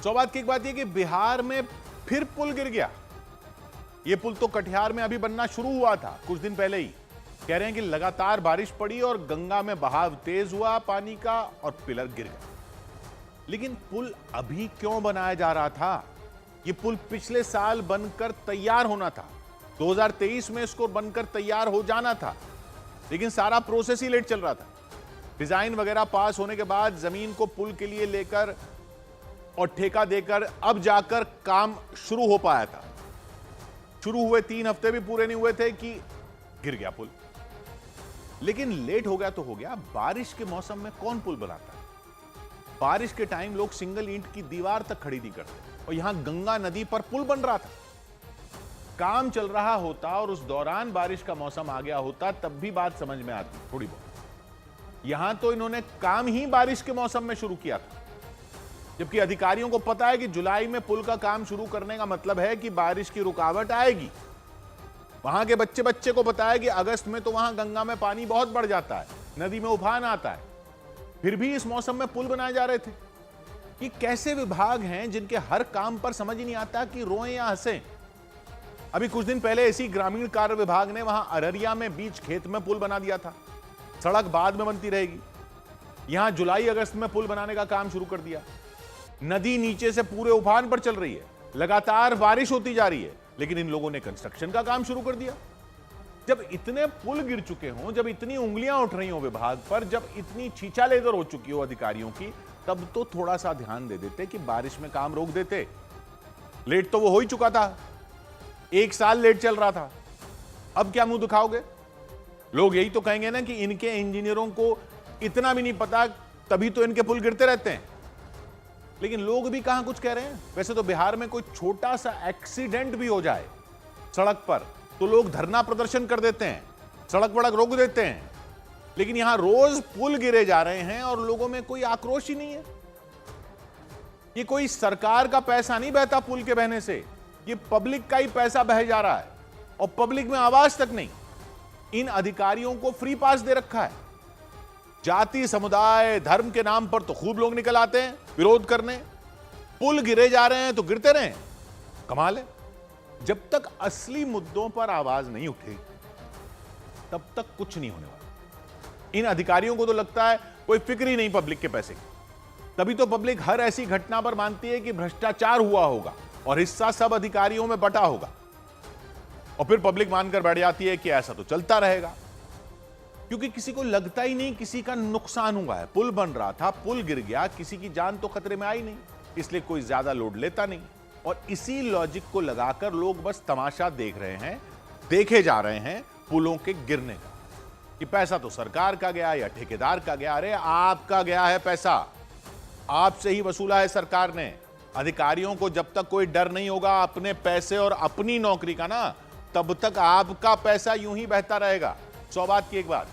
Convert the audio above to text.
सौभाग्य की एक बात यह कि बिहार में फिर पुल गिर गया। यह पुल तो कटिहार में अभी बनना शुरू हुआ था कुछ दिन पहले ही। कह रहे हैं कि लगातार बारिश पड़ी और गंगा में बहाव तेज हुआ पानी का और पिलर गिर गया। लेकिन पुल अभी क्यों बनाया जा रहा था? यह पुल पिछले साल बनकर तैयार होना था। 2023 में इसको बनकर तैयार हो जाना था, लेकिन सारा प्रोसेस ही लेट चल रहा था। डिजाइन वगैरह पास होने के बाद जमीन को पुल के लिए लेकर और ठेका देकर अब जाकर काम शुरू हो पाया था। शुरू हुए 3 हफ्ते भी पूरे नहीं हुए थे कि गिर गया पुल। लेकिन लेट हो गया तो हो गया, बारिश के मौसम में कौन पुल बनाता है? बारिश के टाइम लोग सिंगल ईंट की दीवार तक खड़ी नहीं करते, और यहां गंगा नदी पर पुल बन रहा था। काम चल रहा होता और उस दौरान बारिश का मौसम आ गया होता, तब भी बात समझ में आती थोड़ी बहुत। यहां तो इन्होंने काम ही बारिश के मौसम में शुरू किया था, जबकि अधिकारियों को पता है कि जुलाई में पुल का काम शुरू करने का मतलब है कि बारिश की रुकावट आएगी। वहां के बच्चे बच्चे को पता है कि अगस्त में तो वहां गंगा में पानी बहुत बढ़ जाता है, नदी में उफान आता है। फिर भी इस मौसम में पुल बनाए जा रहे थे। ये कैसे विभाग हैं जिनके हर काम पर समझ ही नहीं आता कि रोएं या हंसें? अभी कुछ दिन पहले इसी ग्रामीण कार्य विभाग ने वहां अररिया में बीच खेत में पुल बना दिया था। सड़क बाद में बनती रहेगी। यहां जुलाई अगस्त में पुल बनाने का काम शुरू कर दिया। नदी नीचे से पूरे उफान पर चल रही है, लगातार बारिश होती जा रही है, लेकिन इन लोगों ने कंस्ट्रक्शन का काम शुरू कर दिया। जब इतने पुल गिर चुके हों, जब इतनी उंगलियां उठ रही हो विभाग पर, जब इतनी छींचा-लेदर हो चुकी हो अधिकारियों की, तब तो थोड़ा सा ध्यान दे देते कि बारिश में काम रोक देते। लेट तो वो हो ही चुका था, 1 साल लेट चल रहा था। अब क्या मुंह दिखाओगे? लोग यही तो कहेंगे ना कि इनके इंजीनियरों को इतना भी नहीं पता, तभी तो इनके पुल गिरते रहते हैं। लेकिन लोग भी कहां कुछ कह रहे हैं। वैसे तो बिहार में कोई छोटा सा एक्सीडेंट भी हो जाए सड़क पर तो लोग धरना प्रदर्शन कर देते हैं, सड़क वड़क रोक देते हैं। लेकिन यहां रोज पुल गिरे जा रहे हैं और लोगों में कोई आक्रोश ही नहीं है। ये कोई सरकार का पैसा नहीं बहता पुल के बहने से, ये पब्लिक का ही पैसा बह जा रहा है, और पब्लिक में आवाज तक नहीं। इन अधिकारियों को फ्री पास दे रखा है। जाति, समुदाय, धर्म के नाम पर तो खूब लोग निकल आते हैं विरोध करने। पुल गिरे जा रहे हैं तो गिरते रहे। कमाल है। जब तक असली मुद्दों पर आवाज नहीं उठेगी, तब तक कुछ नहीं होने वाला। इन अधिकारियों को तो लगता है कोई फिक्र ही नहीं पब्लिक के पैसे की। तभी तो पब्लिक हर ऐसी घटना पर मानती है कि भ्रष्टाचार हुआ होगा और हिस्सा सब अधिकारियों में बटा होगा, और फिर पब्लिक मानकर बैठ जाती है कि ऐसा तो चलता रहेगा। क्योंकि किसी को लगता ही नहीं किसी का नुकसान हुआ है। पुल बन रहा था, पुल गिर गया, किसी की जान तो खतरे में आई नहीं, इसलिए कोई ज्यादा लोड लेता नहीं। और इसी लॉजिक को लगाकर लोग बस तमाशा देख रहे हैं, देखे जा रहे हैं पुलों के गिरने का, कि पैसा तो सरकार का गया या ठेकेदार का गया। अरे आपका गया है पैसा, आपसे ही वसूला है सरकार ने। अधिकारियों को जब तक कोई डर नहीं होगा अपने पैसे और अपनी नौकरी का ना, तब तक आपका पैसा यूं ही बहता रहेगा। सौभाग्य की एक बात,